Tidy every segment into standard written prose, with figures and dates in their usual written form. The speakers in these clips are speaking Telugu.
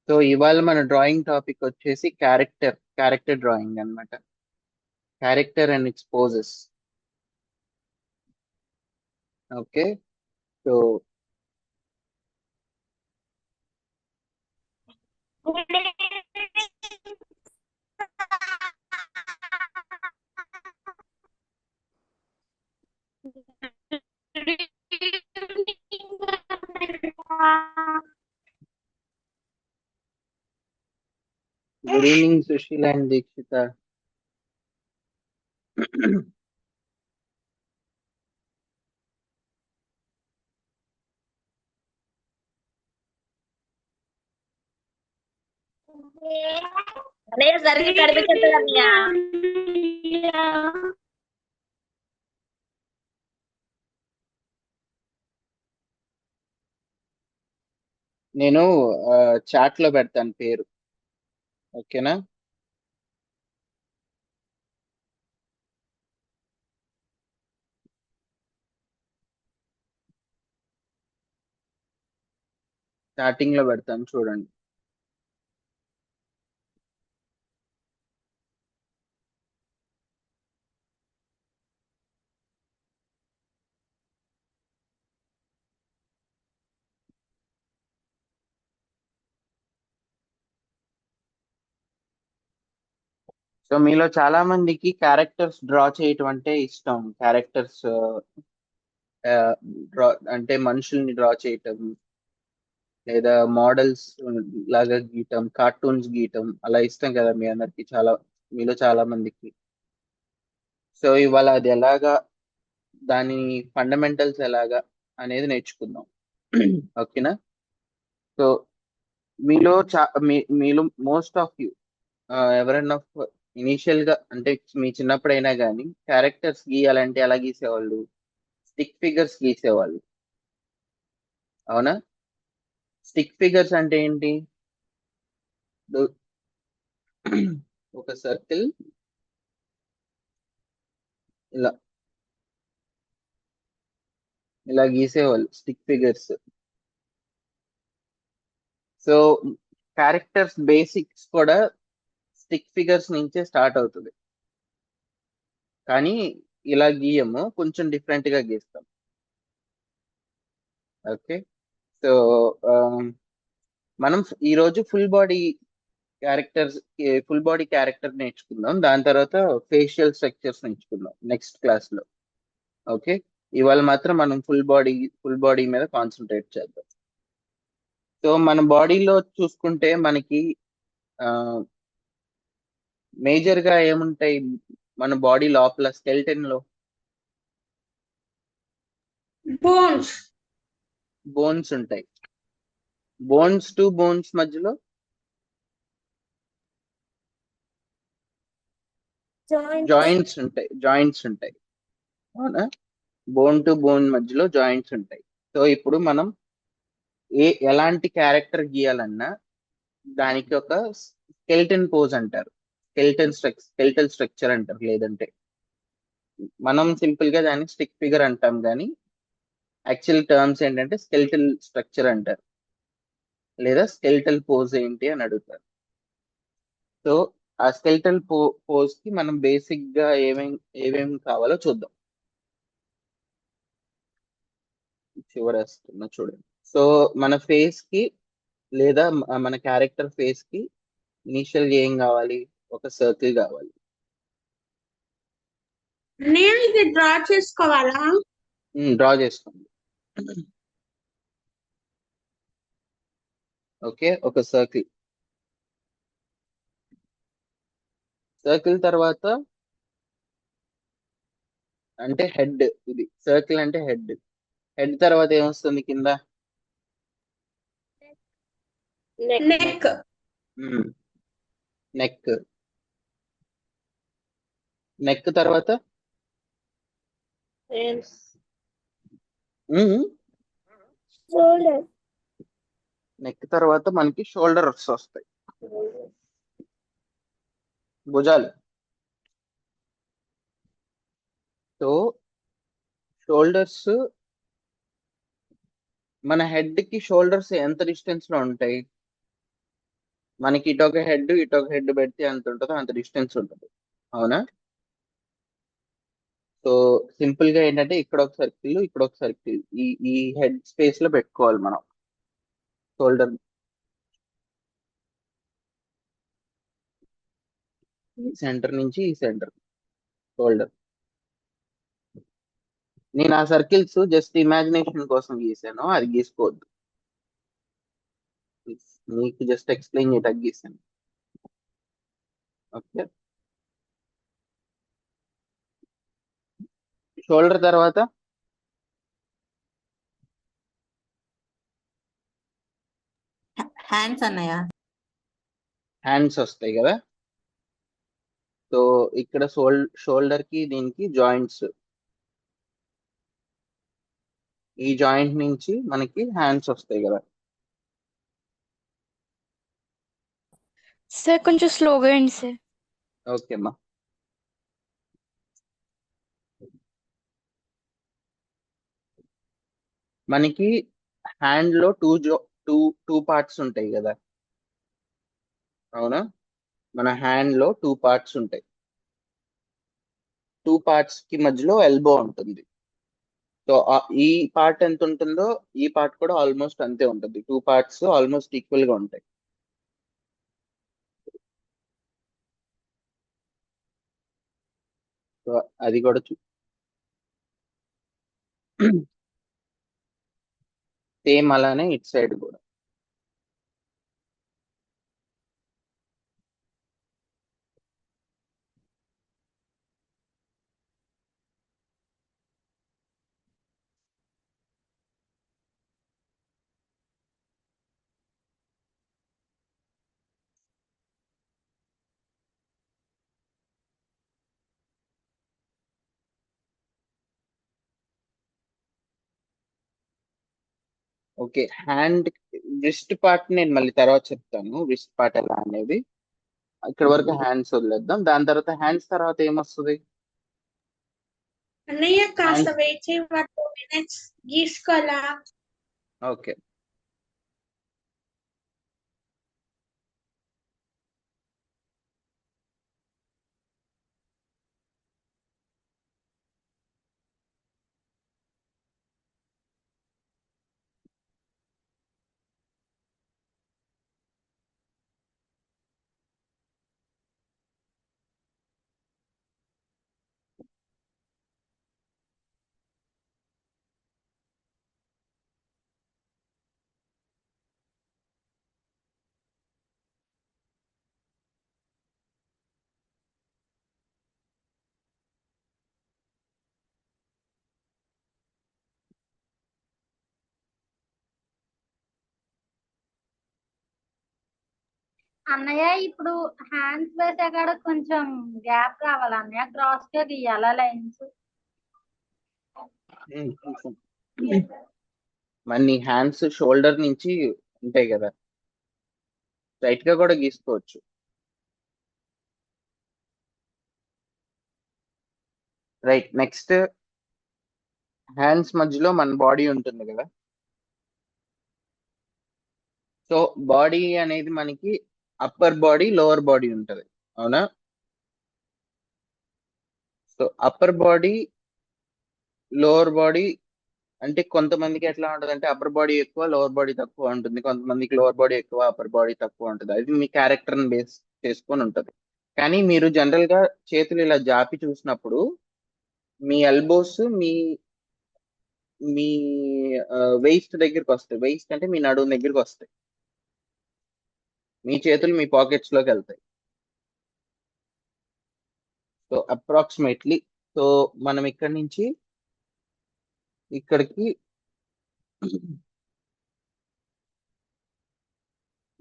సో ఇవాళ మన డ్రాయింగ్ టాపిక్ వచ్చేసి క్యారెక్టర్ డ్రాయింగ్ అన్నమాట. Character and it's poses. Okay. So good evening Sushil and Dikshita. అన్నయ్య సరిగ్గా కనిపించట్లేదు అన్నయ్య. నేను చాట్ లో పెడతాను పేరు. ఓకేనా? స్టార్టింగ్ లో పెడతాను చూడండి. సో మీలో చాలా మందికి క్యారెక్టర్స్ డ్రా చేయటం అంటే ఇష్టం. క్యారెక్టర్స్ డ్రా అంటే మనుషుల్ని డ్రా చేయటం, లేదా మోడల్స్ లాగా గీయటం, కార్టూన్స్ గీయటం అలా ఇష్టం కదా మీ అందరికి, మీలో చాలా మందికి. సో ఇవాళ అది ఎలాగా, దాని ఫండమెంటల్స్ ఎలాగా అనేది నేర్చుకుందాం. ఓకేనా? సో మీలో మీలో మోస్ట్ ఆఫ్ యూ ఎవరైనా ఇనీషియల్ గా అంటే మీ చిన్నప్పుడైనా కానీ క్యారెక్టర్స్ గీయాలంటే ఎలా గీసేవాళ్ళు? Stick figures గీసేవాళ్ళు. అవునా? స్టిక్ ఫిగర్స్ అంటే ఏంటి? దో- ఒక సర్కిల్ ఇలా ఇలా గీసేవాళ్ళు stick figures. So characters basics కూడా స్టిక్ ఫిగర్స్ నుంచే స్టార్ట్ అవుతుంది. కానీ ఇలా గీయము, కొంచెం డిఫరెంట్ గా గీస్తాం. ఓకే. సో మనం ఈ రోజు ఫుల్ బాడీ క్యారెక్టర్ నేర్చుకుందాం. దాని తర్వాత ఫేషియల్ స్ట్రక్చర్స్ నేర్చుకుందాం నెక్స్ట్ క్లాస్ లో. ఓకే. ఇవాళ మాత్రం మనం ఫుల్ బాడీ మీద కాన్సన్ట్రేట్ చేద్దాం. సో మన బాడీలో చూసుకుంటే మనకి మేజర్ గా ఏముంటాయి? మన బాడీ లోపల స్కెల్టన్ లో బోన్స్ బోన్స్ ఉంటాయి. బోన్స్ టు బోన్స్ మధ్యలో జాయింట్స్ ఉంటాయి. అవునా? బోన్ టు బోన్ మధ్యలో జాయింట్స్ ఉంటాయి. సో ఇప్పుడు మనం ఎలాంటి క్యారెక్టర్ గీయాలన్నా దానికి ఒక స్కెల్టన్ పోజ్ అంటారు. స్కెల్టల్ స్ట్రక్చర్ అంటారు. లేదంటే మనం సింపుల్ గా దాన్ని స్టిక్ ఫిగర్ అంటాం, కానీ యాక్చువల్ టర్మ్స్ ఏంటంటే స్కెల్టల్ స్ట్రక్చర్ అంటారు, లేదా స్కెల్టల్ పోజ్ ఏంటి అని అడుగుతారు. సో ఆ స్కెల్టల్ పోజ్ కి మనం బేసిక్ గా ఏమేం కావాలో చూద్దాం. చివరేస్తున్నా చూడండి. సో మన ఫేస్ కి, లేదా మన క్యారెక్టర్ ఫేస్ కి ఇనిషియల్ గా ఏం కావాలి? ఒక సర్కిల్ కావాలి. నేను ఇది డ్రా చేసుకోవాలా? డ్రా చేసుకోండి. ఓకే. ఒక సర్కిల్ తర్వాత అంటే హెడ్. ఇది సర్కిల్ అంటే హెడ్. హెడ్ తర్వాత ఏమొస్తుంది కింద? నెక్. నెక్. నెక్ తర్వాత నెక్ తర్వాత మనకి షోల్డర్స్ వస్తాయి, భుజాలు. సో షోల్డర్స్, మన హెడ్ కి షోల్డర్స్ ఎంత డిస్టెన్స్ లో ఉంటాయి? మనకి ఇటొక హెడ్ పెడితే ఎంత ఉంటుందో అంత డిస్టెన్స్ ఉంటుంది. అవునా? సో సింపుల్ గా ఏంటంటే ఇక్కడ ఒక సర్కిల్, ఇక్కడ ఒక సర్కిల్, ఈ హెడ్ స్పేస్ లో పెట్టుకోవాలి మనం షోల్డర్. ఈ సెంటర్ నుంచి ఈ సెంటర్ షోల్డర్. నేను ఆ సర్కిల్స్ జస్ట్ ఇమాజినేషన్ కోసం గీసాను, అది గీసుకోవద్దు. మీకు జస్ట్ ఎక్స్ప్లెయిన్ చేయడానికి గీసాను. ఓకే. షోల్డర్ తర్వాత హ్యాండ్స్ అన్నయ్య. హ్యాండ్స్ వస్తాయి కదా. సో ఇక్కడ షోల్డర్ కి దీనికి జాయింట్స్, ఈ జాయింట్ నుంచి మనకి హ్యాండ్స్ వస్తాయి కదా. సార్ కొంచెం స్లోగా అండి సార్. ఓకే అమ్మా. మనకి హ్యాండ్ లో టూ టూ పార్ట్స్ ఉంటాయి కదా. అవునా? మన హ్యాండ్ లో టూ పార్ట్స్ ఉంటాయి. టూ పార్ట్స్ కి మధ్యలో ఎల్బో ఉంటుంది. సో ఈ పార్ట్ ఎంత ఉంటుందో ఈ పార్ట్ కూడా ఆల్మోస్ట్ అంతే ఉంటుంది. టూ పార్ట్స్ ఆల్మోస్ట్ ఈక్వల్ గా ఉంటాయి. సో అది కూడా సేమ్ అలానే ఇట్ సైడ్ కూడా. ఓకే. హ్యాండ్ రిస్ట్ పార్ట్ నేను మళ్ళీ తర్వాత చెప్తాను, రిస్ట్ పార్ట్ ఎలా అనేది. ఇక్కడ వరకు హ్యాండ్స్ వదిలేద్దాం. దాని తర్వాత హ్యాండ్స్ తర్వాత ఏమొస్తుంది? అన్నయ్య కాస్త హ్యాండ్స్. వెయిట్ చేయి, 2 minutes గీసుకోవాలా? ఓకే. అన్నయ్య ఇప్పుడు హ్యాండ్స్ వేసే కాడ కొంచెం గ్యాప్ రావాలి అన్నయ్య, క్రాస్ గా గీయాలా లైన్స్? మన హ్యాండ్స్ షోల్డర్ నుంచి ఉంటాయి కదా, స్ట్రైట్ గా కూడా గీసుకోవచ్చు. రైట్. నెక్స్ట్ హ్యాండ్స్ మధ్యలో మన బాడీ ఉంటుంది కదా. సో బాడీ అనేది మనకి అప్పర్ బాడీ, లోవర్ బాడీ ఉంటుంది. అవునా? So upper body, lower body అంటే కొంతమందికి ఎట్లా ఉంటుంది అంటే అప్పర్ బాడీ ఎక్కువ, లోవర్ బాడీ తక్కువ ఉంటుంది. కొంతమందికి లోవర్ బాడీ ఎక్కువ, అప్పర్ బాడీ తక్కువ ఉంటుంది. అది మీ క్యారెక్టర్ బేస్ చేసుకొని ఉంటుంది. కానీ మీరు జనరల్ గా చేతులు ఇలా జాపి చూసినప్పుడు మీ ఎల్బోస్ మీ మీ వెయిస్ట్ దగ్గరికి వస్తాయి. వెయిస్ట్ అంటే మీ నడుము దగ్గరికి వస్తాయి. మీ చేతులు మీ పాకెట్స్ లోకి వెళ్తాయి. సో అప్రాక్సిమేట్లీ, సో మనం ఇక్కడి నుంచి ఇక్కడికి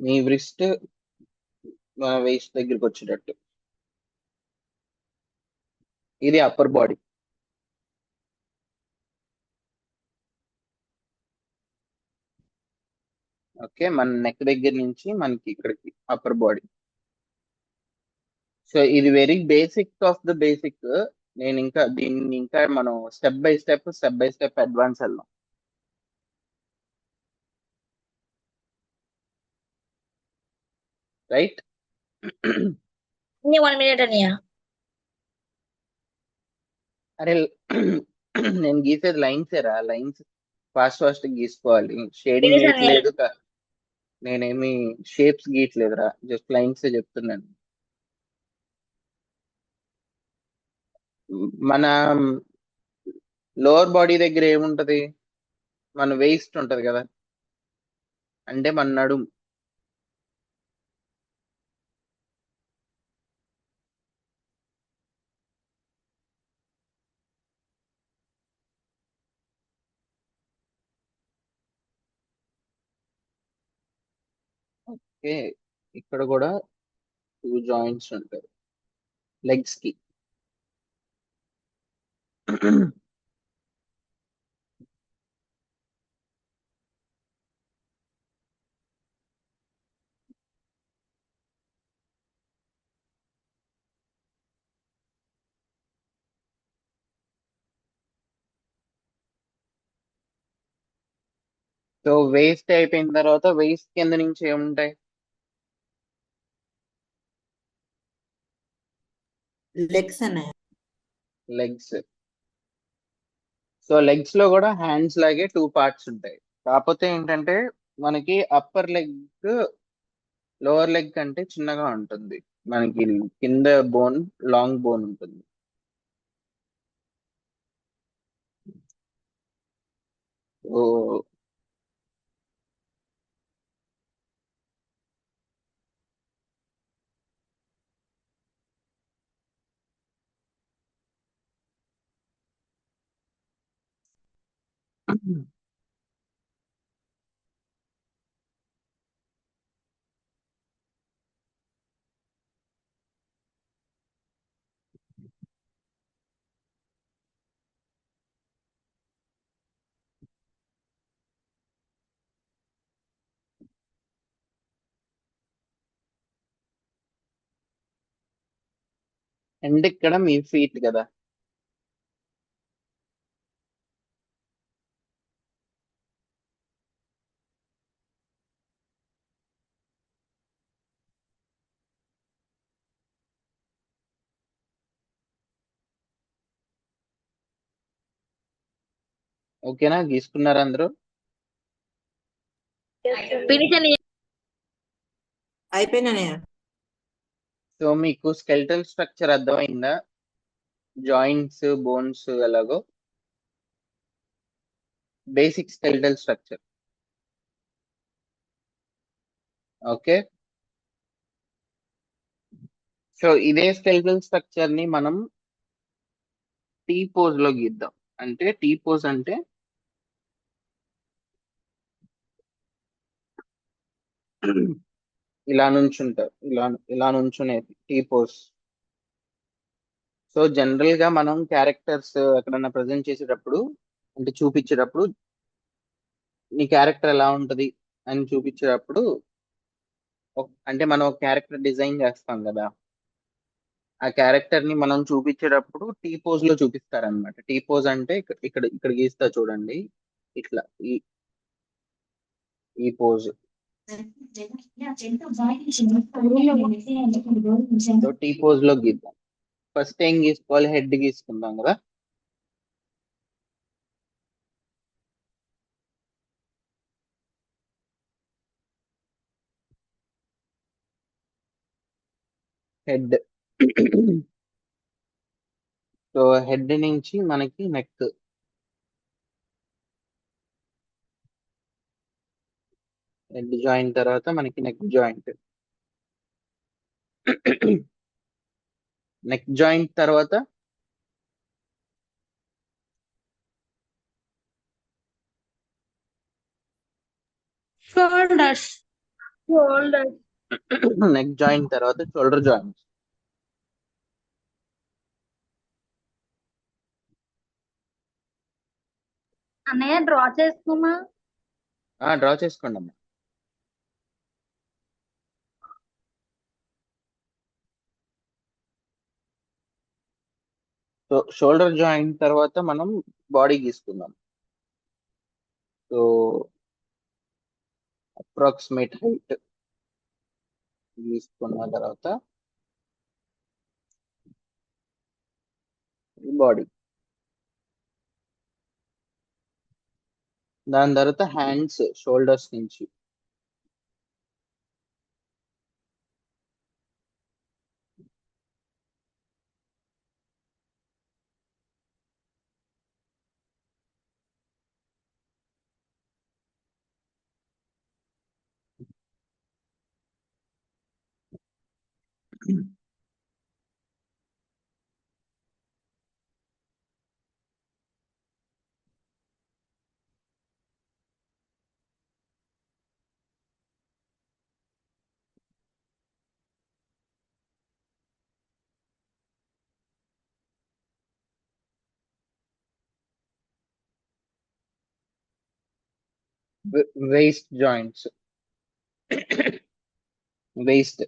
మీ వ్రిస్ట్ మన వేస్ట్ దగ్గరికి వచ్చేటట్టు, ఇది అప్పర్ బాడీ. ఓకే. మన నెక్ దగ్గర నుంచి మనకి ఇక్కడికి అప్పర్ బాడీ. సో ఇది very basic of the basic. నేను ఇంకా దీన్ని ఇంకా మనం స్టెప్ బై స్టెప్ అడ్వాన్స్ వెళ్దాం. రైట్. only 1 minute అన్నయ్య. అరే నేను గీసేది లైన్స్ రా, లైన్స్ ఫాస్ట్ ఫాస్ట్ గీసుకోవాలి. షేడింగ్ Finish అన్నయ్య. వేయట్లేదు, నేనేమి షేప్స్ గీయట్లేదురా, జస్ట్ లైన్స్ చెప్తున్నాను. మన లోవర్ బాడీ దగ్గర ఏముంటది, మన వేస్ట్ ఉంటది కదా, అంటే మన నడుం. ఓకే, ఇక్కడ కూడా 2 జాయింట్స్ ఉంటాయి లెగ్స్ కి. సో వేస్ట్ అయిపోయిన తర్వాత వేస్ట్ కింద నుంచి ఏముంటాయి, లెగ్స్ అన్నయ్య. లెగ్స్. సో లెగ్స్ లో కూడా హ్యాండ్స్ లాగే 2 పార్ట్స్ ఉంటాయి. కాకపోతే ఏంటంటే మనకి అప్పర్ లెగ్ లోవర్ లెగ్ కంటే చిన్నగా ఉంటుంది. మనకి కింద బోన్ లాంగ్ బోన్ ఉంటుంది. ఓ అండ్ ఇక్కడ మీ ఫీట్ కదా. ఓకేనా, గీసుకున్నారా అందరూ? Finish అన్నయ్య. అయిపోయింది అన్నయ్య. సో మీకు స్కెల్టల్ స్ట్రక్చర్ అర్థమైందా, జాయింట్స్ బోన్స్ ఎలాగో, basic skeletal structure. Okay, so ఇదే స్కెల్టల్ స్ట్రక్చర్ ని మనం టీ పోజ్ లో గీద్దాం. అంటే టీ పోజ్ అంటే ఇలా నుంచుంటారు, ఇలా ఇలా నుంచునేది టీ పోజ్. సో జనరల్ గా మనం క్యారెక్టర్స్ ఎక్కడన్నా ప్రజెంట్ చేసేటప్పుడు, అంటే చూపించేటప్పుడు, నీ క్యారెక్టర్ ఎలా ఉంటది అని చూపించేటప్పుడు, అంటే మనం ఒక క్యారెక్టర్ డిజైన్ చేస్తాం కదా, ఆ క్యారెక్టర్ ని మనం చూపించేటప్పుడు టీ పోజ్ లో చూపిస్తారనమాట. టీ పోజ్ అంటే ఇక్కడ ఇక్కడ గీస్తా చూడండి, ఇట్లా ఈ ఈ పోజ్. సో టీ పోజ్ లో గీద్దాం. ఫస్ట్ ఏం గీసుకోవాలి, హెడ్ గీసుకుందాం కదా. హెడ్. సో హెడ్ నుంచి మనకి నెక్, హెడ్ జాయింట్ తర్వాత మనకి నెక్ జాయింట్, నెక్ జాయింట్ తర్వాత Shoulders. Shoulders. నెక్ జాయింట్ తర్వాత షోల్డర్ జాయింట్. అన్నయ్య డ్రా చేసుకోమా. డ్రా చేసుకోండి అమ్మా. సో షోల్డర్ జాయింట్ తర్వాత మనం బాడీ గీసుకుందాం. సో అప్రాక్సిమేట్ హైట్ తీసుకున్న తర్వాత బాడీ, దాని తర్వాత హ్యాండ్స్ షోల్డర్స్ నుంచి వేస్ట్ జాయింట్స్, వేస్ట్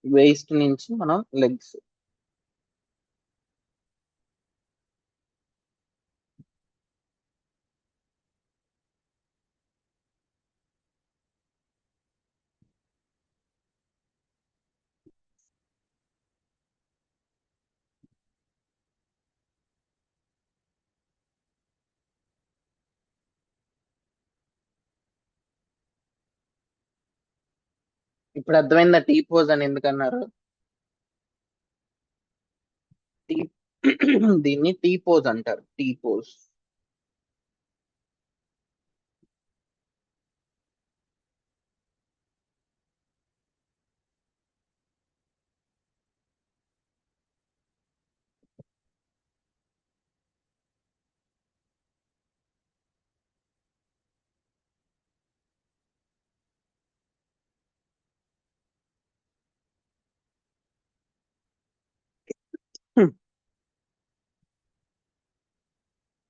వేస్ట్ నుంచి మనం లెగ్స్. ఇప్పుడు అర్థమైందా టీ పోజ్ అని ఎందుకన్నారు? టీ దీన్ని టీ పోజ్ అంటారు, టీ పోజ్.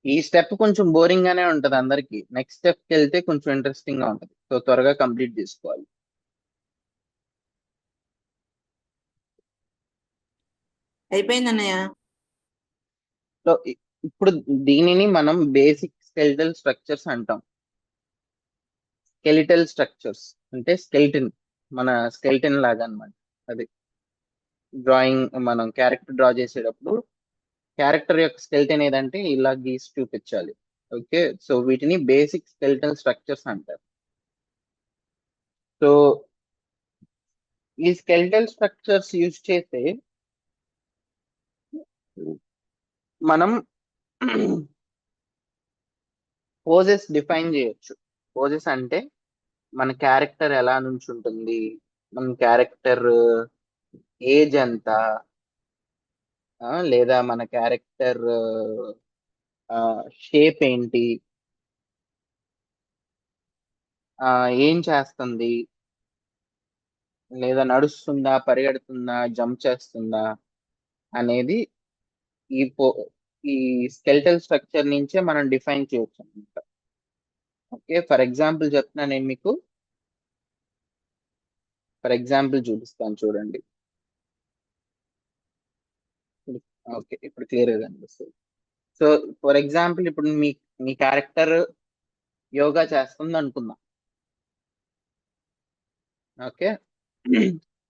ఈ స్టెప్ కొంచెం బోరింగ్ గానే ఉంటది అందరికి, నెక్స్ట్ స్టెప్ కి వెళ్తే కొంచెం ఇంట్రెస్టింగ్ గా ఉంటది, సో త్వరగా కంప్లీట్ చేసుకోవాలి. అయిపోయింది అన్నయ్య. సో ఇప్పుడు దీనిని మనం బేసిక్ స్కెలిటల్ స్ట్రక్చర్స్ అంటాం. స్కెలిటల్ స్ట్రక్చర్స్ అంటే స్కెలిటన్, మన స్కెలిటన్ లాగా అన్నమాట. అది డ్రాయింగ్, మనం క్యారెక్టర్ డ్రా చేసేటప్పుడు క్యారెక్టర్ యొక్క స్కెలిటన్ ఏదంటే ఇలా గీసి చూపించాలి. ఓకే, సో వీటిని బేసిక్ స్కెలిటల్ స్ట్రక్చర్స్ అంటారు. సో ఈ స్కెలిటల్ స్ట్రక్చర్స్ యూజ్ చేస్తే మనం పోజెస్ డిఫైన్ చేయొచ్చు. పోజెస్ అంటే మన క్యారెక్టర్ ఎలా నుంచి ఉంటుంది, మన క్యారెక్టర్ ఏజ్ ఎంత, లేదా మన క్యారెక్టర్ షేప్ ఏంటి, ఏం చేస్తుంది, లేదా నడుస్తుందా, పరిగెడుతుందా, జంప్ చేస్తుందా అనేది ఈ పో ఈ స్కెలిటల్ స్ట్రక్చర్ నుంచే మనం డిఫైన్ చేయొచ్చు అనమాట. ఓకే, ఫర్ ఎగ్జాంపుల్ చెప్తున్నా నేను మీకు, ఫర్ ఎగ్జాంపుల్ చూపిస్తాను చూడండి. ఓకే, ఇప్పుడు క్లియర్గా కనిపిస్తుంది. సో ఫర్ ఎగ్జాంపుల్ ఇప్పుడు మీ క్యారెక్టర్ యోగా చేస్తుంది అనుకుందాం. ఓకే,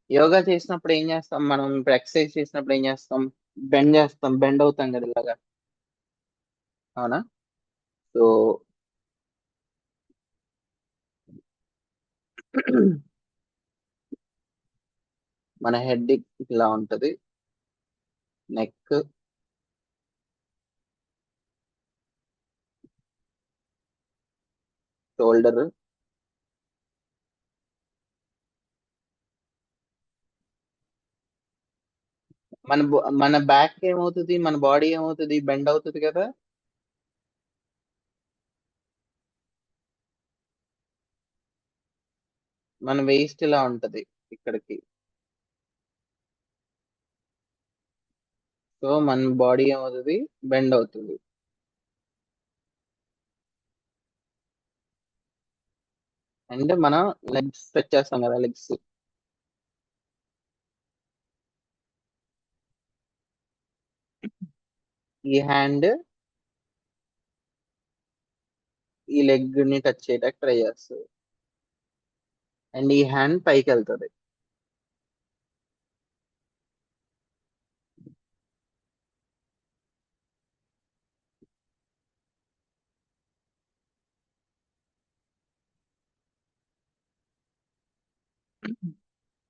యోగా చేసినప్పుడు ఏం చేస్తాం మనం, ఇప్పుడు ఎక్సర్సైజ్ చేసినప్పుడు ఏం చేస్తాం, బెండ్ చేస్తాం, బెండ్ అవుతాం కదా ఇలాగా, అవునా? సో మన హెడ్ ఇలా ఉంటది, నెక్, షోల్డర్, మన బ్యాక్ ఏమవుతుంది, మన బాడీ ఏమవుతుంది, బెండ్ అవుతుంది కదా. మన వేస్ట్ ఇలా ఉంటది ఇక్కడికి, సో మన బాడీ ఏమవుతుంది, బెండ్ అవుతుంది. అంటే మనం లెగ్స్ స్ట్రెచ్ చేస్తాం కదా, లెగ్స్, ఈ హ్యాండ్ ఈ లెగ్ ని టచ్ చేయడానికి ట్రై చేస్తుంది. అండ్ ఈ హ్యాండ్ పైకి వెళ్తుంది.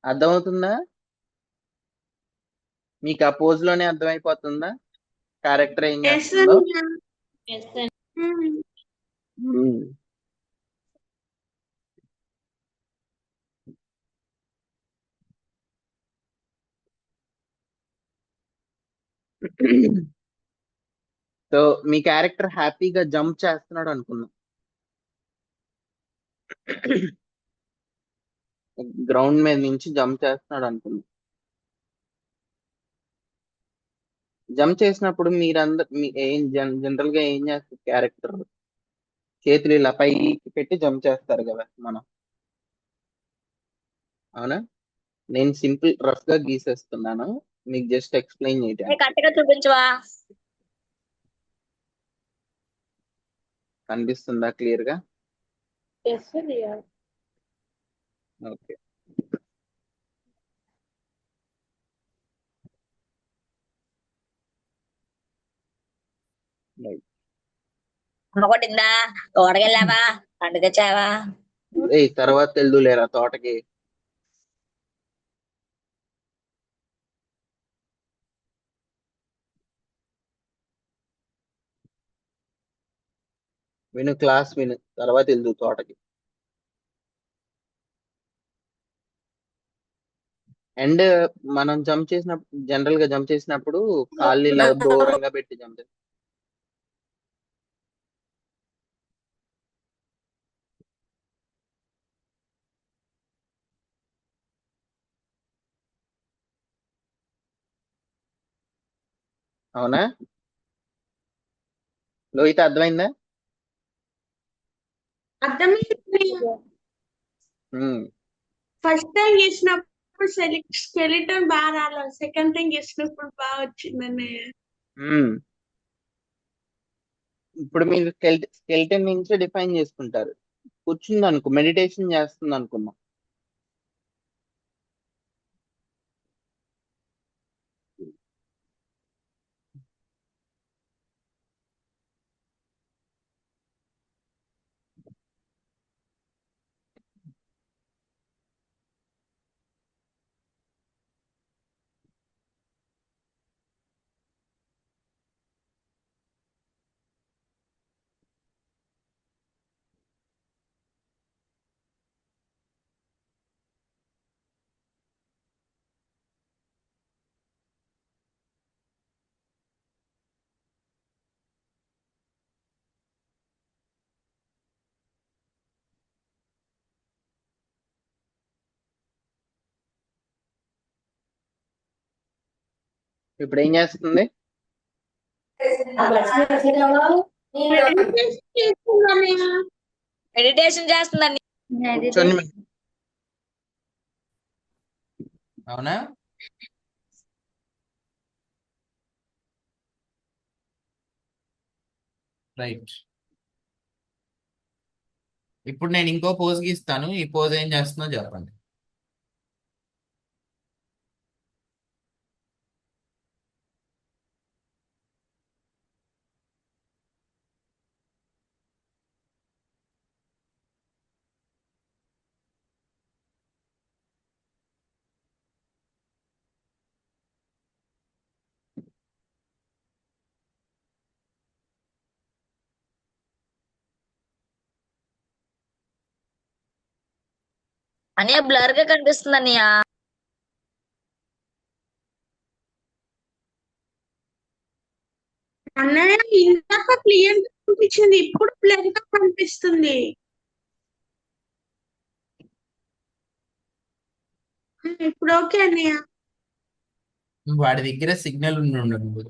అర్థమవుతుందా? మీకు ఆ పోజ్ లోనే అర్థమైపోతుందా క్యారెక్టర్ ఏం ఎస్ చేస్తుందో? అన్నయ్య. మ్మ్. సో మీ క్యారెక్టర్ హ్యాపీగా జంప్ చేస్తున్నాడు అనుకుందాం. గ్రౌండ్ మీద నుంచి జంప్ చేస్తున్నాడు అనుకుందాం. జంప్ చేసినప్పుడు మీరందరు ఏం జనరల్ గా ఏం చేస్తారు? క్యారెక్టర్ చేతులు ఇలా పైకి పెట్టి జంప్ చేస్తారు కదా మనం, అవునా? నేను సింపుల్ రఫ్ గా గీసేస్తున్నాను మీకు జస్ట్ ఎక్స్ప్లెయిన్ చేయడానికి. కరెక్ట్ గా చూపించవా? కనిపిస్తుందా క్లియర్ గా? ఎస్ అన్నయ్య. ఓకే. అమ్మ కొట్టిందా? తోటకెళ్ళావా? పండు తెచ్చావా? ఏయ్ తర్వాత వెళ్దులేరా తోటకి. విను క్లాస్ విను, తర్వాత వెళ్దు తోటకి. అండ్ మనం జంప్ చేసినప్పుడు, జనరల్ గా జంప్ చేసినప్పుడు కాళ్ళు ఇలా దూరంగా పెట్టి జంప్ చేస్తాం, అవునా? లోహిత అర్థమైందా? అర్థమైంది. ఉమ్. ఫస్ట్ టైం చేసినప్పుడు స్కెలిటన్ బాగా రాలేదు, సెకండ్ టైం చేసినప్పుడు బాగా వచ్చింది అన్నయ్య. ఉమ్. ఇప్పుడు మీరు స్కెల్టన్ నుంచి డిఫైన్ చేసుకుంటారు. కూర్చుంది అనుకో, మెడిటేషన్ చేస్తుంది అనుకున్నాం. ఇప్పుడు ఏం చేస్తుంది? మెడిటేషన్ చేస్తుంది అన్నయ్య. మెడిటేషన్ చేస్తుందని. కూర్చొని అవునా? రైట్. ఇప్పుడు నేను ఇంకో పోజ్ గీస్తాను, ఈ పోజ్ ఏం చేస్తుందో చెప్పండి. అన్నయ్య బ్లర్ గా కనిపిస్తుంది అన్నయ్య. అన్నయ్య ఇందాక క్లియర్ గా కనిపించింది, ఇప్పుడు బ్లర్ గా కనిపిస్తుంది. ఇప్పుడు ఓకే అన్నయ్య. వాడి దగ్గర సిగ్నల్ ఉండి ఉండదు.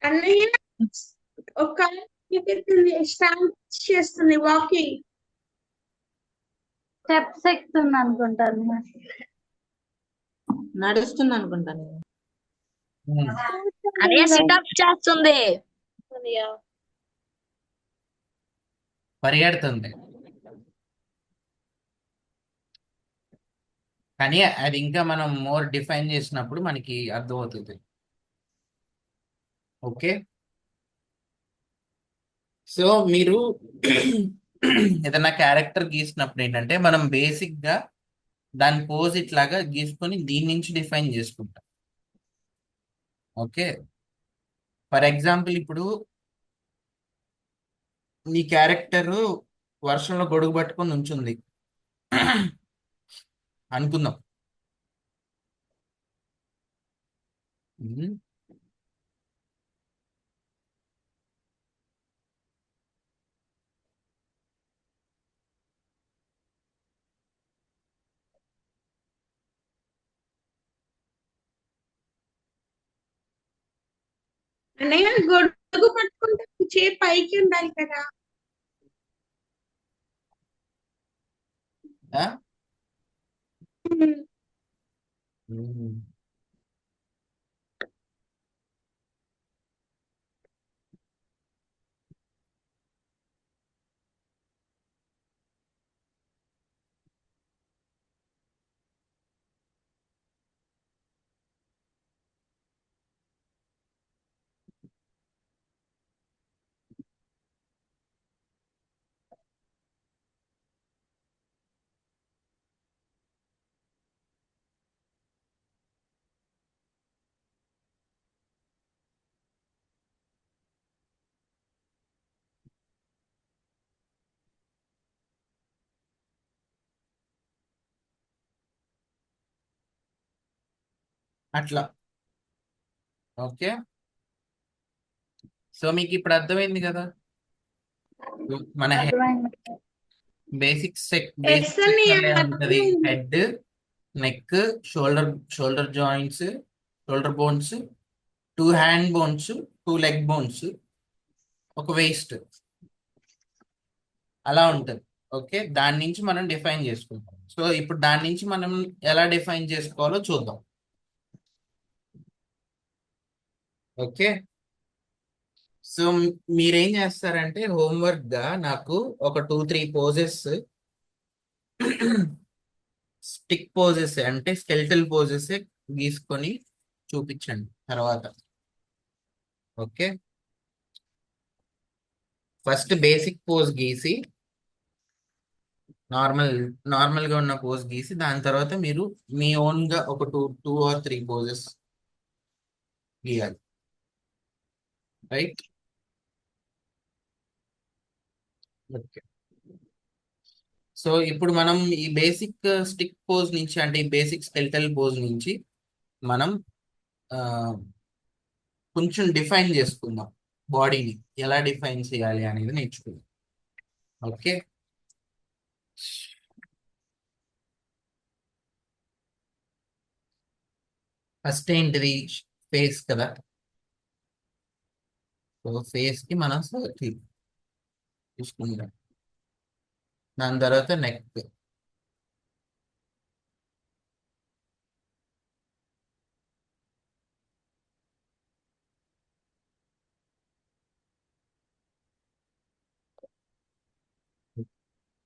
అన్నయ్య ఒక స్టాండ్ చేస్తుంది వాకింగ్. స్టెప్స్ ఎక్కుతుంది అనుకుంటాను. నడుస్తుంది అనుకుంటా నేను. అనే సిటప్ చేస్తుంది. పరిగెడుతుంది. కానీ అది ఇంకా మనం మోర్ డిఫైన్ చేసినప్పుడు మనకి అర్థమవుతుంది. ఓకే, సో మీరు ఏదైనా క్యారెక్టర్ గీసినప్పుడు ఏంటంటే మనం బేసిక్ గా దాని పోజ్ ఇట్లాగా గీసుకొని దీని నుంచి డిఫైన్ చేసుకుంటాం. ఓకే, ఫర్ ఎగ్జాంపుల్ ఇప్పుడు నీ క్యారెక్టర్ వర్షంలో గొడుగు పట్టుకొని ఉంచుంది అనుకుందాం. ఉమ్, అన్నయ్య గొడుగు పట్టుకుంటే చేయి పైకి ఉండాలి కదా. ఆ? ఉమ్. ఉమ్. అట్లా. ఓకే, సో మీకు ఇప్పుడు అర్థమైంది కదా మన అర్థమైంది. బేసిక్ ఎస్ అన్నయ్య ఉంటది. అర్థమైంది. Head, neck, shoulder joints, shoulder bones, 2 hand bones, 2 leg bones, ఒక వేస్ట్ అలా ఉంటుంది. ఓకే, దాని నుంచి మనం డిఫైన్ చేసుకుంటాం. సో ఇప్పుడు దాని నుంచి మనం ఎలా డిఫైన్ చేసుకోవాలో చూద్దాం. ఓకే, సో మీరేం చేస్తారంటే హోంవర్క్ గా నాకు ఒక 2-3 పోజెస్, స్టిక్ పోజెస్ అంటే స్కెల్టల్ పోజెస్ గీసుకొని చూపించండి తర్వాత. ఓకే, ఫస్ట్ బేసిక్ పోజ్ గీసి నార్మల్ గా ఉన్న పోజ్ గీసి దాని తర్వాత మీరు మీ ఓన్ గా ఒక 2 or 3 పోజెస్ గీయాలి. రైట్? ఓకే, సో ఇప్పుడు మనం ఈ బేసిక్ స్టిక్ పోజ్ నుంచి అంటే ఈ బేసిక్ స్కెల్టల్ పోజ్ నుంచి మనం ఆ, కొంచెం డిఫైన్ చేసుకుందాం. బాడీని ఎలా డిఫైన్ చేయాలి అనేది నేర్చుకుందాం. ఓకే, ఫస్ట్ ఏంటిది? ఫేస్ కదా. సో ఫేస్ కి మనం సర్కిల్ చూసుకుందాం. దాని తర్వాత నెక్,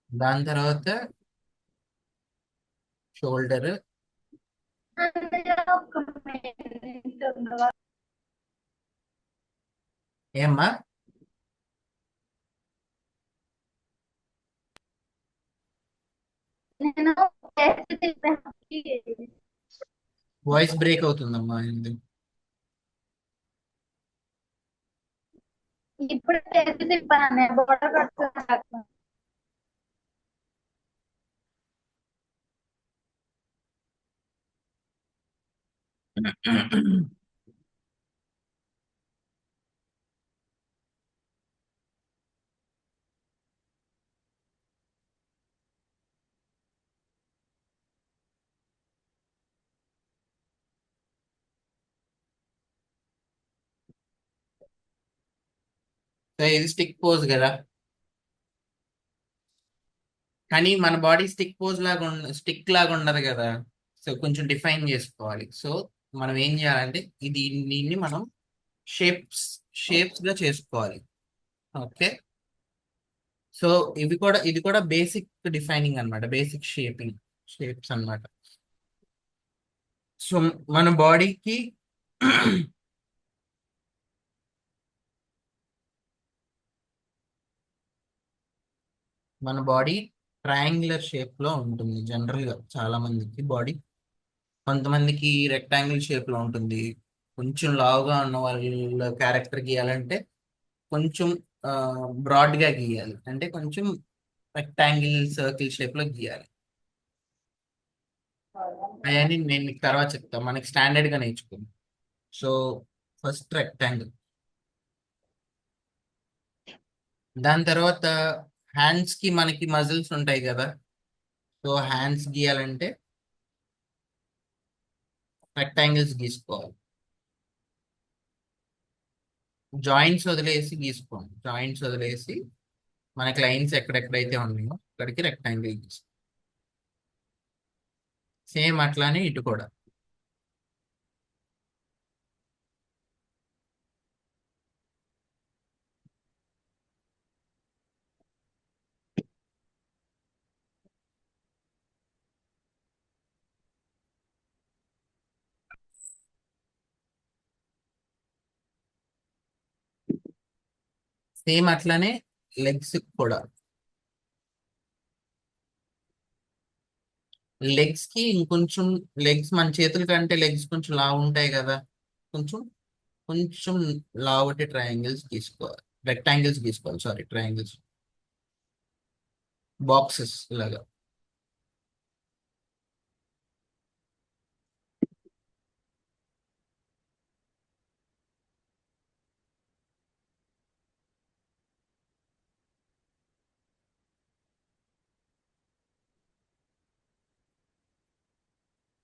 దాని తర్వాత షోల్డర్. అన్నయ్య ఒక్క minute ఉండవా? ఏమ్మా? నేను చేసి తిప్పాను. వాయిస్ బ్రేక్ అవుతుందమ్మా. ఇప్పుడు చేసి తిప్పాను. బోర్డర్ కట్టుకున్నాను. సో ఇది స్టిక్ పోజ్ కదా, కానీ మన బాడీ స్టిక్ పోజ్ లాగా స్టిక్ లాగా ఉండదు కదా. సో కొంచెం డిఫైన్ చేసుకోవాలి. సో మనం ఏం చేయాలంటే దీన్ని మనం షేప్స్ షేప్స్ గా చేసుకోవాలి. ఓకే. సో ఇది కూడా బేసిక్ డిఫైనింగ్ అన్నమాట, బేసిక్ షేప్స్ అన్నమాట. సో మన బాడీకి మన బాడీ ట్రయాంగులర్ షేప్ లో ఉంటుంది జనరల్ గా చాలా మందికి బాడీ. కొంతమందికి రెక్టాంగిల్ షేప్ లో ఉంటుంది. కొంచెం లావుగా ఉన్న వాళ్ళ క్యారెక్టర్ గీయాలంటే కొంచెం బ్రాడ్ గా గీయాలి, అంటే కొంచెం రెక్టాంగిల్ సర్కిల్ షేప్ లో గీయాలి. అవన్నీ నేను మీకు తర్వాత చెప్తాను, మనకి స్టాండర్డ్ గా నేర్చుకుందాం. సో ఫస్ట్ రెక్టాంగిల్, దాని తర్వాత హ్యాండ్స్ కి మనకి మజిల్స్ ఉంటాయి కదా. సో హ్యాండ్స్ గీయాలంటే రెక్టాంగిల్స్ గీసుకోవాలి. జాయింట్స్ వదిలేసి గీసుకోండి. జాయింట్స్ వదిలేసి మనకి లైన్స్ ఎక్కడెక్కడైతే ఉన్నాయో అక్కడికి రెక్టాంగిల్ గీసుకోండి. సేమ్ అట్లానే ఇటు కూడా. సేమ్ అట్లానే లెగ్స్ కూడా. లెగ్స్ కి ఇంకొంచెం, లెగ్స్ మన చేతుల కంటే లెగ్స్ కొంచెం లావు ఉంటాయి కదా, కొంచెం కొంచెం లావుటి ట్రయాంగిల్స్ గీసుకోవాలి, రెక్టాంగిల్స్ గీసుకోవాలి, సారీ ట్రయాంగిల్స్, బాక్సెస్ లాగా.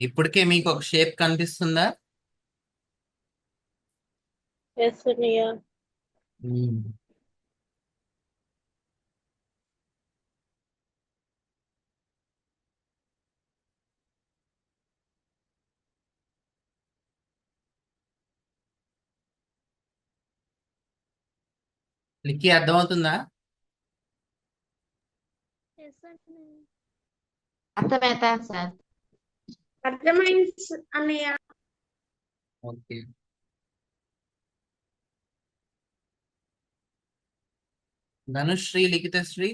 ఇప్పటికే మీకు ఒక షేప్ కనిపిస్తుందా? ఎస్ అన్నయ్య. లిక్కి అర్థమవుతుందా? అర్థమవుతాను సార్. అర్థమైంది అన్నయ్య. ఓకే. ధనుశ్రీ, లిఖితశ్రీ,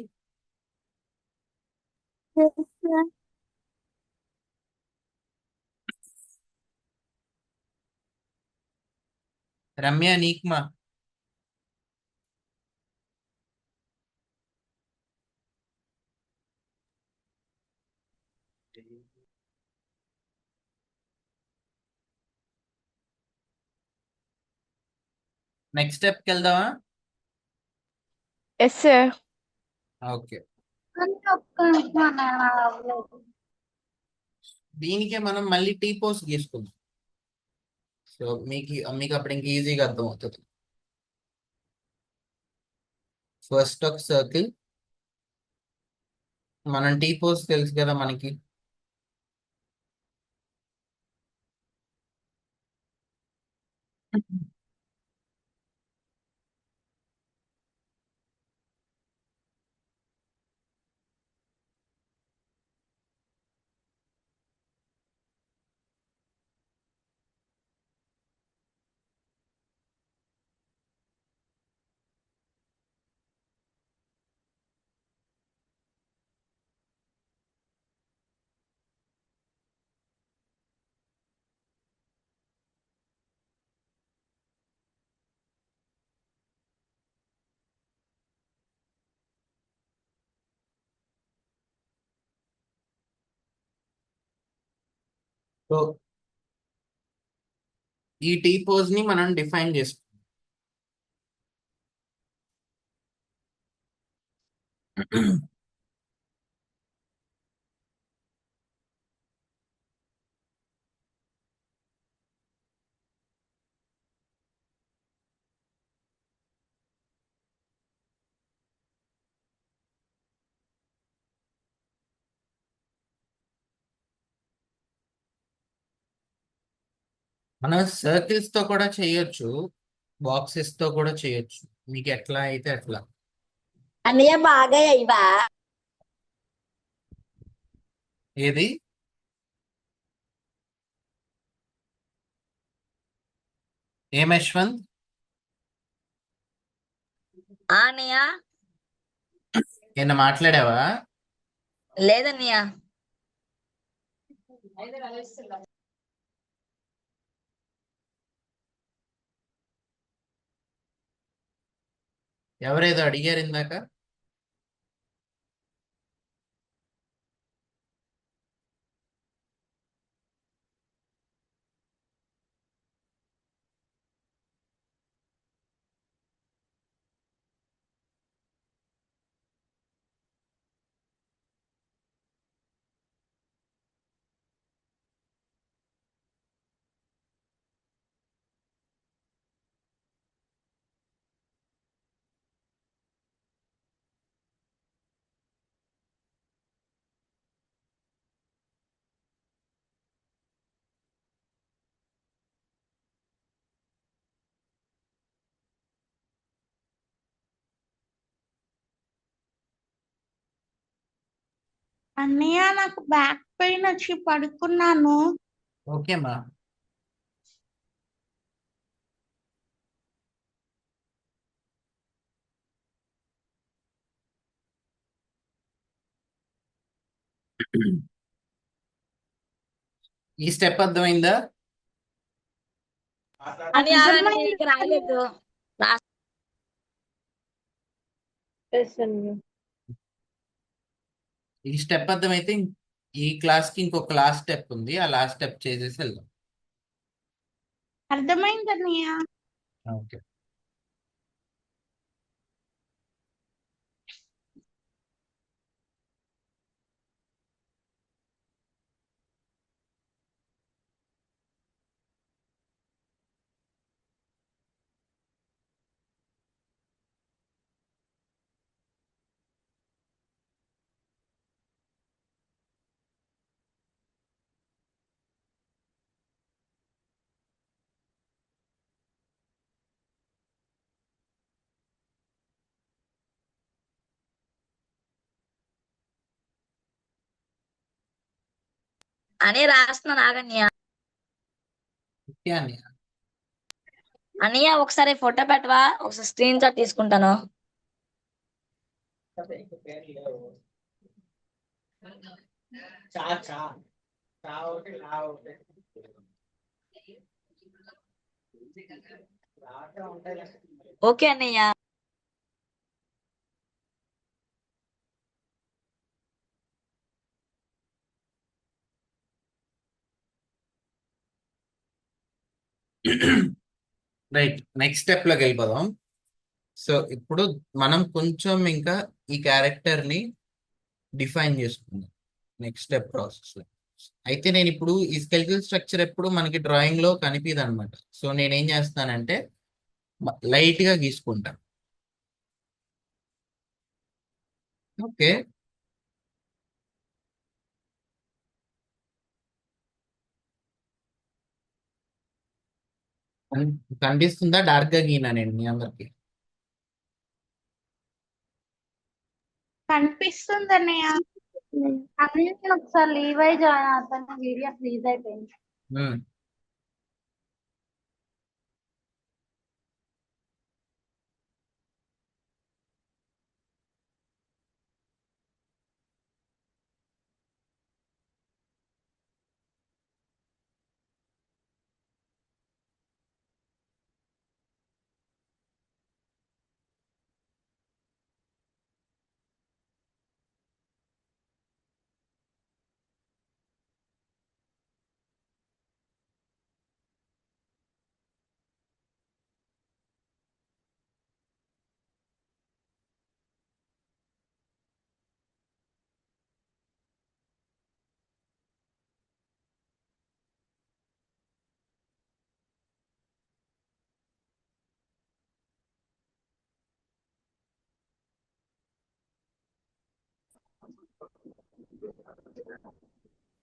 రమ్య, నీక్మా, నెక్స్ట్ స్టెప్కి వెళ్దామా? Yes sir. ఓకే. కానీ ఒక్క నిమిషం అన్నయ్య, నాకు అవ్వలేదు. దీనికే మనం మళ్ళీ టీ పోస్ట్ గీసుకుందాం. సో మీకు అప్పుడు ఇంక ఈజీగా అర్థమవుతుంది. ఫస్ట్ ఒక సర్కిల్, మనం టీ పోస్ట్ తెలుసు కదా మనకి. సో ఈ టీ పోజ్ ని మనం డిఫైన్ చేసుకుంటాం. మనం సర్కిల్స్ తో కూడా చేయొచ్చు, బాక్సెస్ తో కూడా చేయొచ్చు, మీకు ఎట్లా అయితే అట్లా. అన్నయ్య బాగా అయ్యవా? ఏది? ఏం యశ్వంత్? అన్నయ్య ఏమన్నా మాట్లాడావా? లేదన్నయ్య. ఎవరేదో అడిగారు ఇందాక. అన్నయ్య నాకు బ్యాక్ పెయిన్ వచ్చి పడుకున్నాను. ఓకే మా. ఈ స్టెప్ అర్థమైందా? అని అర్థమైంది. ఇంకా రాలేదు. ఈ స్టెప్ అర్థమైతే ఈ క్లాస్ కి ఇంకొక లాస్ట్ స్టెప్ ఉంది, ఆ లాస్ట్ స్టెప్ చేసేసి వెళ్దాం. అర్థమైంది అన్నయ్య. ఓకే. అని రాస్తున్నాను ఆగన్నయ్య. ఓకే అని. అన్నయ్య ఒకసారి ఫోటో పెట్టవా? ఒకసారి స్క్రీన్ షాట్ తీసుకుంటాను. ఓకే అన్నయ్య. రైట్, నెక్స్ట్ స్టెప్ లోకి వెళ్ళిపోదాం. సో ఇప్పుడు మనం కొంచెం ఇంకా ఈ క్యారెక్టర్ ని డిఫైన్ చేసుకుందాం నెక్స్ట్ స్టెప్ ప్రాసెస్ లో. అయితే నేను ఇప్పుడు ఈ స్కెలిటల్ స్ట్రక్చర్ ఎప్పుడు మనకి డ్రాయింగ్ లో కనిపిదు అనమాట. సో నేనేం చేస్తానంటే లైట్ గా గీసుకుంటాను. ఓకే, కనిపిస్తుందా? డార్క్ గా గీనా నేను మీ అందరికి? కనిపిస్తుంది అన్నయ్య. అన్నయ్య నేను ఒకసారి లీవ్ అయి జాయిన్ అవుతాను. వీడియో ఫ్రీజ్ అయిపోయింది. ఉమ్.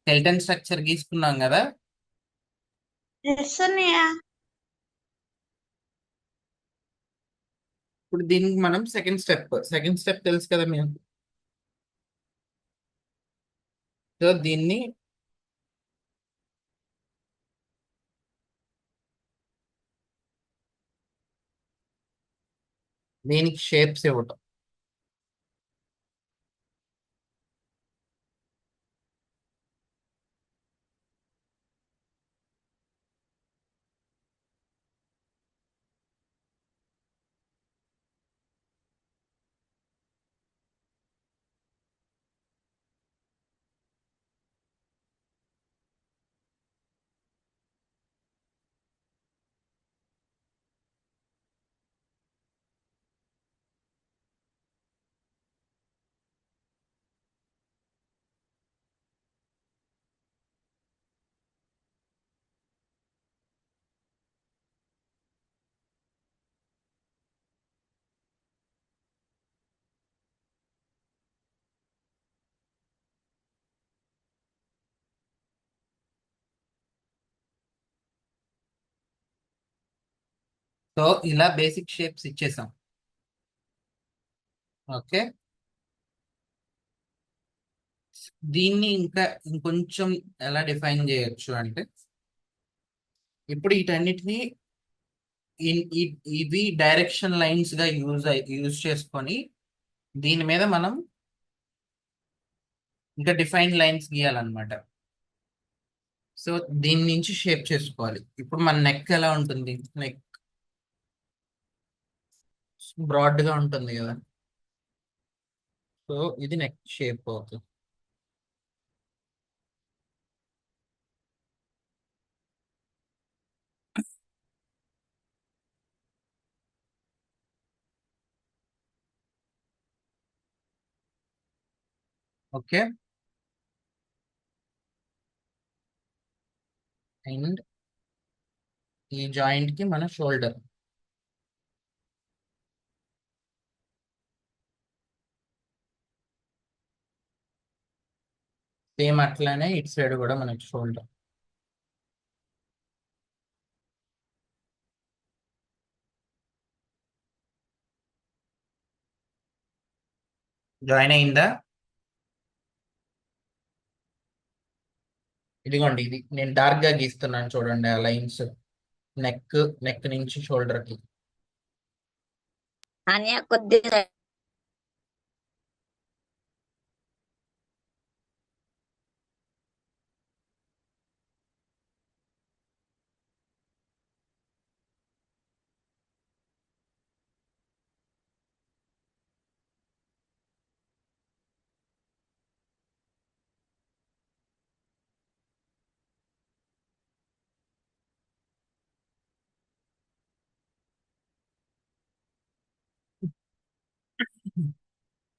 స్కెలిటన్ స్ట్రక్చర్ గీసుకున్నాం కదా. ఎస్ అన్నయ్య. ఇప్పుడు దీనికి మనం సెకండ్ స్టెప్ తెలుసు కదా మేము. సో దీన్ని దీనికి షేప్స్ ఇవ్వటం. సో ఇలా బేసిక్ షేప్స్ ఇచ్చేసాం. ఓకే, దీన్ని ఇంకా ఇంకొంచెం ఎలా డిఫైన్ చేయొచ్చు అంటే, ఇప్పుడు వీటన్నిటిని ఇవి డైరెక్షన్ లైన్స్ గా యూజ్ చేసుకొని దీని మీద మనం ఇంకా డిఫైన్ లైన్స్ గీయాలన్నమాట. సో దీని నుంచి షేప్ చేసుకోవాలి. ఇప్పుడు మన నెక్ ఎలా ఉంటుంది? నెక్ బ్రాడ్ గా ఉంటుంది కదా. సో ఇది నెక్ షేప్ అవుతుంది. ఓకే, అండ్ ఈ జాయింట్ కి మన షోల్డర్. సేమ్ అట్లానే ఇటు సైడ్ కూడా మనకి షోల్డర్. జాయిన్ అయిందా? ఇదిగోండి, ఇది నేను డార్క్ గా గీస్తున్నాను చూడండి ఆ లైన్స్. నెక్ నెక్ నుంచి షోల్డర్ కి. అన్నయ్య కొద్దిగా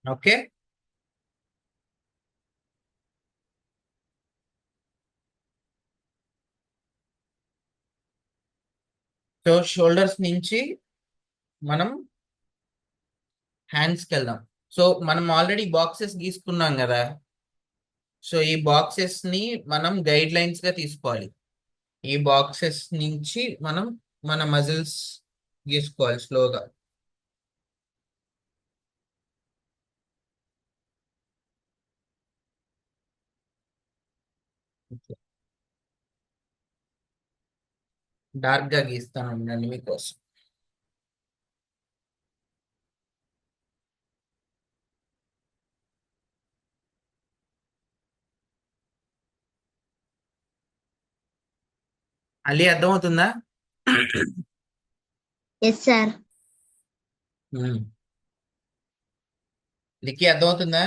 ఓకే, సో షోల్డర్స్ నుంచి మనం హ్యాండ్స్కి వెళ్దాం. సో మనం ఆల్రెడీ బాక్సెస్ గీసుకున్నాం కదా. సో ఈ బాక్సెస్ ని మనం గైడ్ లైన్స్ గా తీసుకోవాలి. ఈ బాక్సెస్ నుంచి మనం మన మజిల్స్ గీసుకోవాలి స్లోగా. డార్క్ గా గీస్తాను ఉండండి మీకోసం. అలీ అర్థమవుతుందా? Yes sir. లికి అర్థమవుతుందా?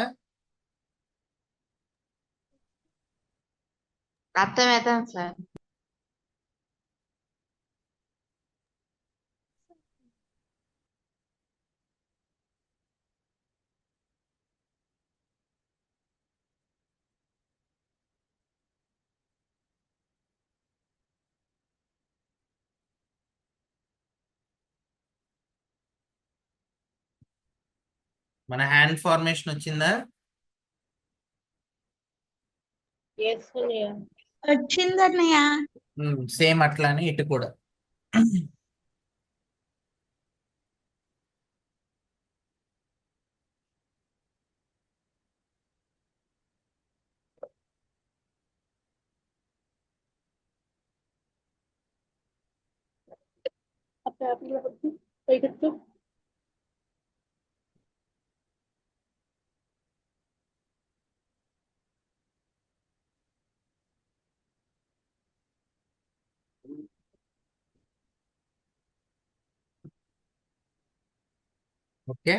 అర్థమవుతాం సార్. మన హ్యాండ్ ఫార్మేషన్ వచ్చిందా? ఎస్ అన్నయ్య. వచ్చింది అన్నయ్య. సేమ్ అట్లానే ఇటు కూడా. ఓకే,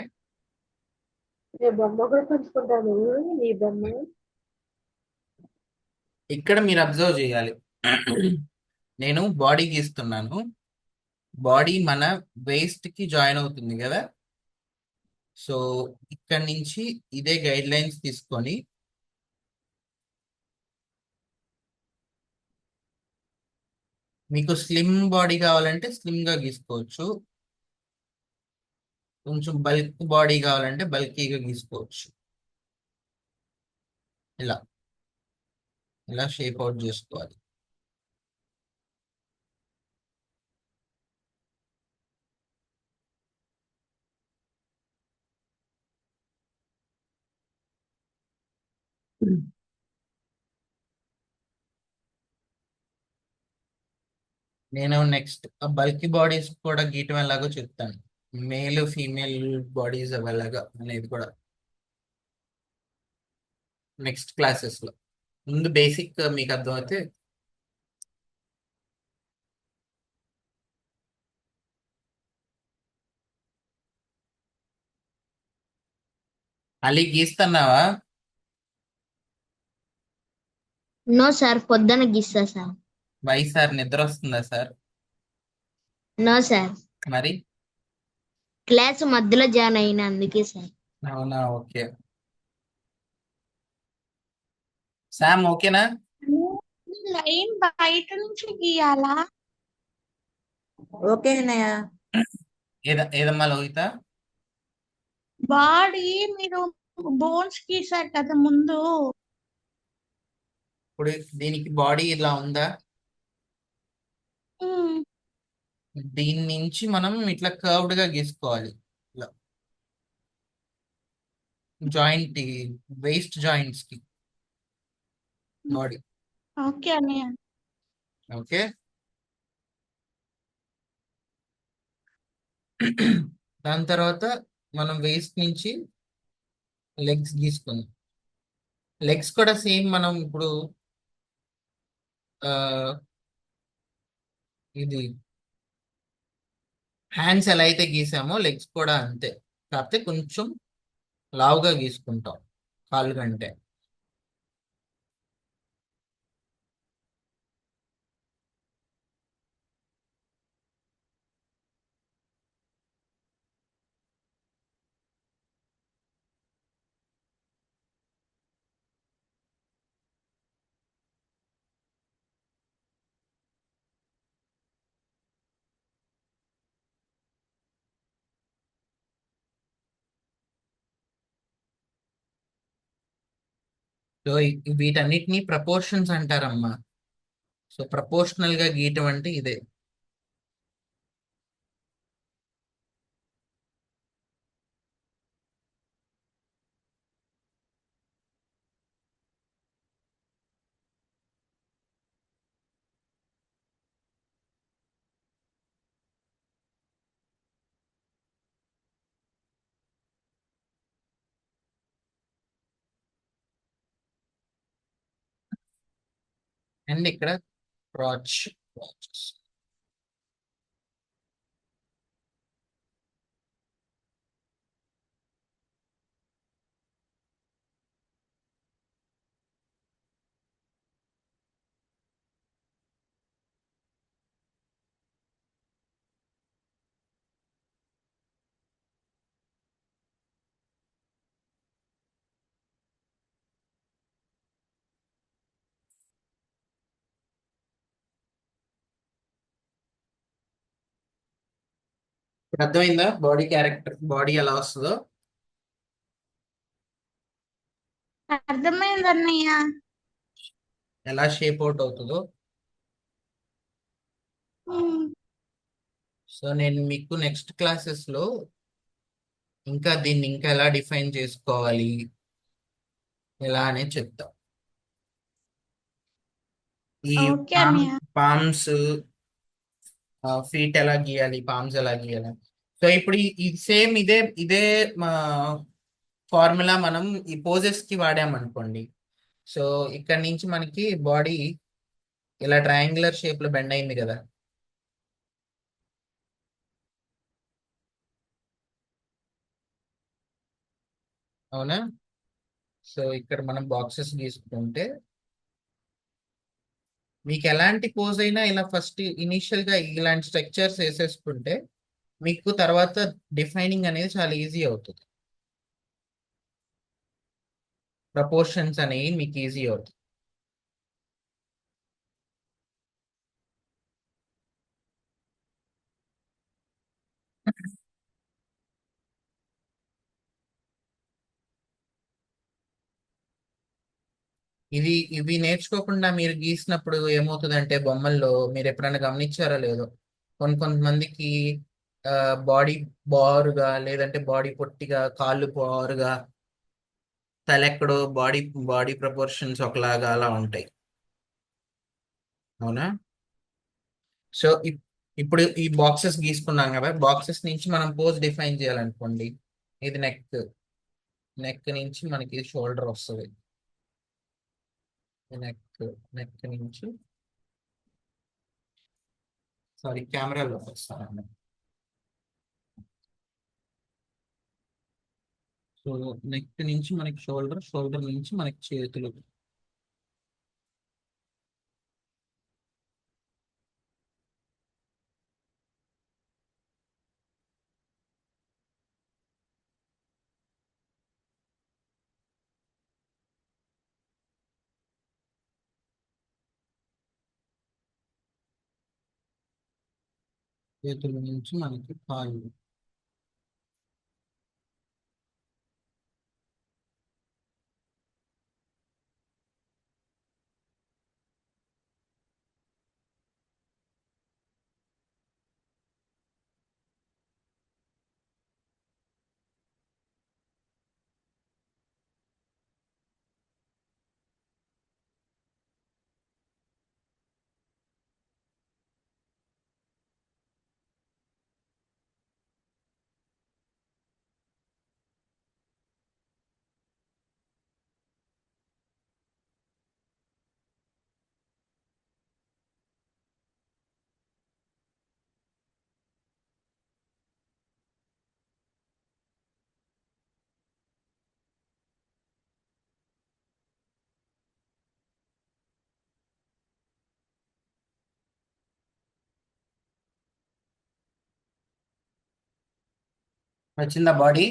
ఇక్కడ మీరు అబ్జర్వ్ చేయాలి. నేను బాడీ గీస్తున్నాను. బాడీ మన వేస్ట్ కి జాయిన్ అవుతుంది కదా. సో ఇక్కడ నుంచి ఇదే గైడ్ లైన్స్ తీసుకొని మీకు స్లిమ్ బాడీ కావాలంటే స్లిమ్ గా గీసుకోవచ్చు, కొంచెం బల్క్ బాడీ కావాలంటే బల్కీగా గీసుకోవచ్చు. ఇలా ఇలా షేప్ అవుట్ చేసుకోవాలి. నేను నెక్స్ట్ బల్కీ బాడీస్ కూడా గీయటం ఎలాగో చెప్తాను. మేల్ ఫీమేల్ బాడీస్ అవి ఎలాగా అనేది కూడా నెక్స్ట్ క్లాసెస్ లో. ముందు బేసిక్ మీకు అర్థమైతే అలీ గీస్తున్నావా? నో సార్, పొద్దున గీస్తా సార్. వై సార్, నిద్ర వస్తుందా సార్? నో సార్, మరి క్లాస్ మధ్యలో జాయిన్ అయినా అందుకే సార్. అవునా, ఓకే. శామ్ ఓకేనా? లైన్ బయట నుంచి గీయాలా? ఓకే అన్నయ్య. ఏదమ్మా లోహిత? బాడీ మీరు బోన్స్ గీసారు కదా ముందు. ఇప్పుడు దీనికి బాడీ ఇలా ఉందా? ఉమ్, దీని నుంచి మనం ఇట్లా కర్వ్డ్ గా గీసుకోవాలి. ఇలా జాయింట్, వేస్ట్ జాయింట్స్ కి బాడీ. ఓకే అన్నయ్య. ఓకే. దాని తర్వాత మనం వేస్ట్ నుంచి లెగ్స్ గీసుకుందాం. లెగ్స్ కూడా సేమ్ మనం ఇప్పుడు ఇది హ్యాండ్స్ ఎలా అయితే గీసామో లెగ్స్ కూడా అంతే, కాకపోతే కొంచెం లావుగా గీసుకుంటాం కాళ్ళు కంటే. సో వీటన్నిటిని ప్రపోర్షన్స్ అంటారమ్మా. సో ప్రపోర్షనల్ గా గీయటం అంటే ఇదే. అండ్ ఇక్కడ క్రాచ్. ఇప్పుడు అర్థమైందా బాడీ క్యారెక్టర్, బాడీ ఎలా వస్తుందో? అర్థమైంది అన్నయ్య. ఎలా షేప్ అవుట్ అవుతుందో. సో నేను మీకు నెక్స్ట్ క్లాసెస్లో ఇంకా దీన్ని ఇంకా ఎలా డిఫైన్ చేసుకోవాలి ఎలా అనేది చెప్తా. ఈ ఓకే అన్నయ్య. పామ్స్ ఫీట్ ఎలా గీయాలి, పామ్స్ ఎలా గీయాలి. సో ఇప్పుడు ఇది సేమ్ ఇదే ఇదే ఫార్ములా మనం ఈ పోజెస్ కి వాడామనుకోండి. సో ఇక్కడ నుంచి మనకి బాడీ ఇలా ట్రయాంగులర్ షేప్ లో బెండ్ అయింది కదా. అవునా? సో ఇక్కడ మనం బాక్సెస్ గీసుకుంటే మీకు ఎలాంటి పోజ్ అయినా ఇలా ఫస్ట్ ఇనిషియల్ గా ఇలాంటి స్ట్రక్చర్స్ వేసేసుకుంటే మీకు తర్వాత డిఫైనింగ్ అనేది చాలా ఈజీ అవుతుంది. ప్రపోర్షన్స్ అనేవి మీకు ఈజీ అవుతుంది. ఇవి నేర్చుకోకుండా మీరు గీసినప్పుడు ఏమవుతుందంటే బొమ్మల్లో మీరు ఎప్పుడైనా గమనించారో లేదో, కొంతమందికి బాడీ బారుగా, లేదంటే బాడీ పొట్టిగా, కాళ్ళు బారుగా, తలెక్కడో బాడీ బాడీ ప్రపోర్షన్స్ ఒకలాగా అలా ఉంటాయి. అవునా? సో ఇప్పుడు ఈ బాక్సెస్ గీసుకున్నాం కదా, బాక్సెస్ నుంచి మనం పోజ్ డిఫైన్ చేయాలనుకోండి. ఇది నెక్ నుంచి మనకి షోల్డర్ వస్తుంది. నెక్ నెక్ నుంచి సారీ కెమెరాలో వస్తాను. సో నెక్ నుంచి మనకి షోల్డర్, షోల్డర్ నుంచి మనకి చేతులు. చేతుల నుంచి మనకి కాళ్ళు. వచ్చిందా బాడీ?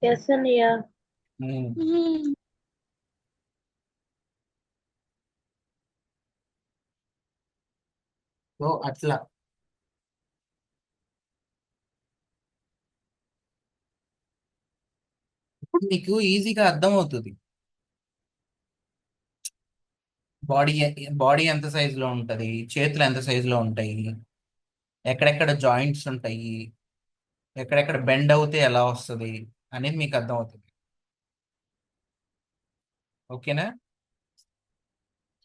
ఎస్ అన్నయ్య. సో అట్లా ఇప్పుడు మీకు ఈజీగా అర్థమవుతుంది బాడీ బాడీ ఎంత సైజ్ లో ఉంటది, చేతులు ఎంత సైజ్ లో ఉంటాయి, ఎక్కడెక్కడ జాయింట్స్ ఉంటాయి, ఎక్కడెక్కడ బెండ్ అవుతే ఎలా వస్తుంది అనేది మీకు అర్థమవుతుంది. ఓకేనా?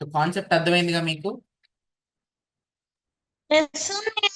సో కాన్సెప్ట్ అర్థమైందిగా మీకు? ఎస్ అన్నయ్య.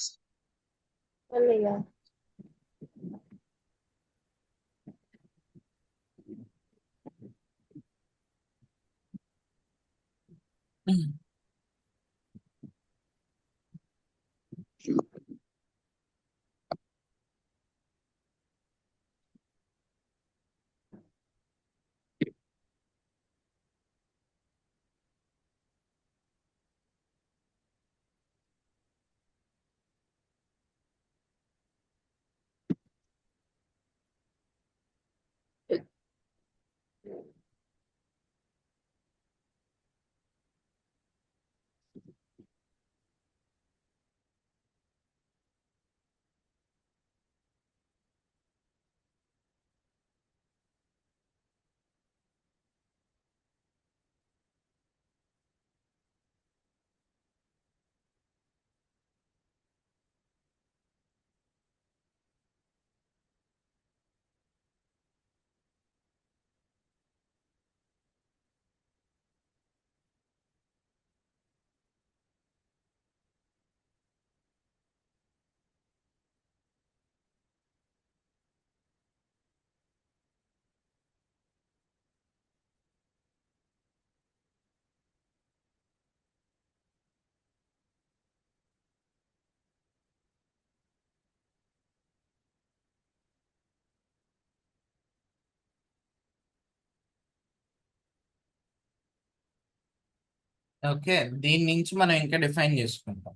ఓకే, దీని నుంచి మనం ఇంకా డిఫైన్ చేసుకుంటాం.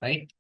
రైట్.